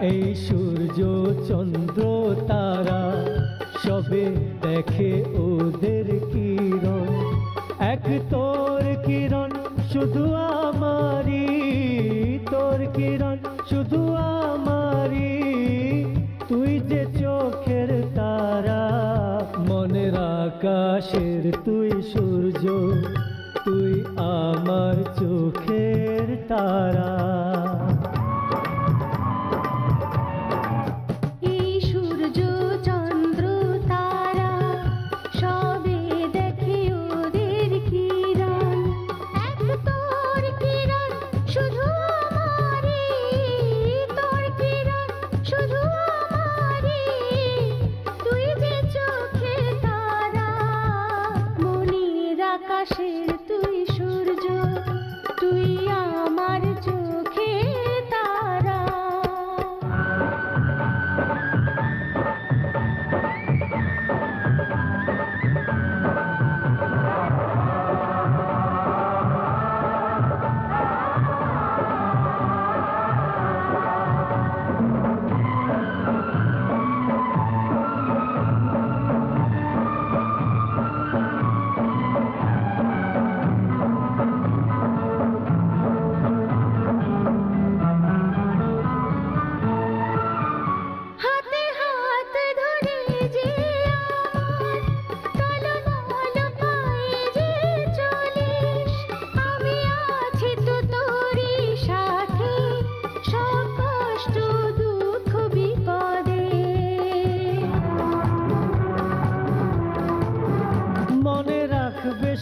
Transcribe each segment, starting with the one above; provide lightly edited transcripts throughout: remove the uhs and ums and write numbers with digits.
এই সূর্য চন্দ্র তারা সবে দেখে ওদের কিরণ, এক তোর কিরণ শুধু আমারি, তোর কিরণ শুধু আমারি। তুই যে চোখের তারা, মনের আকাশের তুই সূর্য, তুই আমার চোখের তারা। আকাশের তুই সূর্য, তুই আমার চোখে তারা।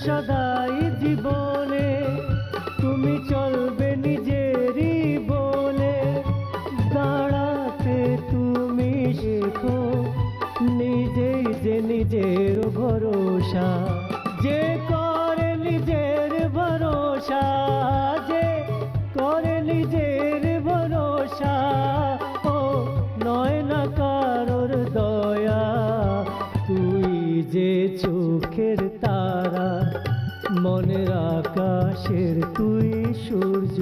সদাই জীবনে তুমি চলবে নিজেরই বলে, দাঁড়াতে তুমি শেখো নিজেই যে নিজের ভরসা। যে করে নিজের ভরসা, যে করে নিজের ভরসা, ও নয় না কারোর দয়া। তুই যে চোখের তারা, মনের আকাশের তুই সূর্য।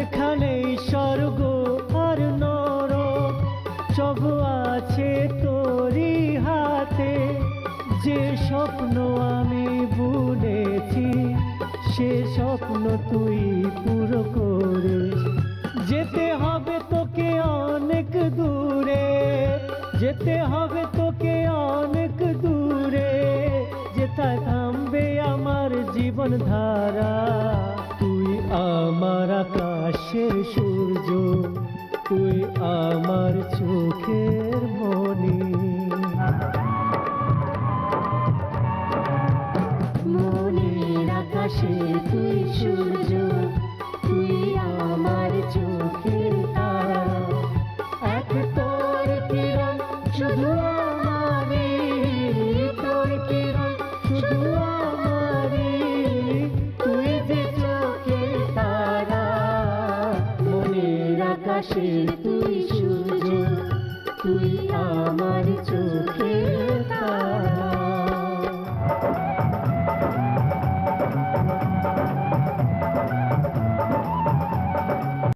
এখানেই স্বর্গ আর নরক সব আছে তোরই হাতে। যে স্বপ্ন আমি বুনেছি, সে স্বপ্ন তুই পুরো করে। যেতে হবে তোকে অনেক দূরে, যেতে হবে তোকে অনেক দূরে, যেথায় থামবে আমার জীবন ধারা। তুই আমার আকাশের সূর্য, তুই আমার চোখের মনি। মনের আকাশে তুই সূর্য, তুই আমার চোখের তারা। এক তোর কিরণ শুধু আমারি, তোর কিরণ শুধু আমারি। তুই যে চোখের তারা, মনের আকাশের তুই সূর্য, তুই আমার চোখের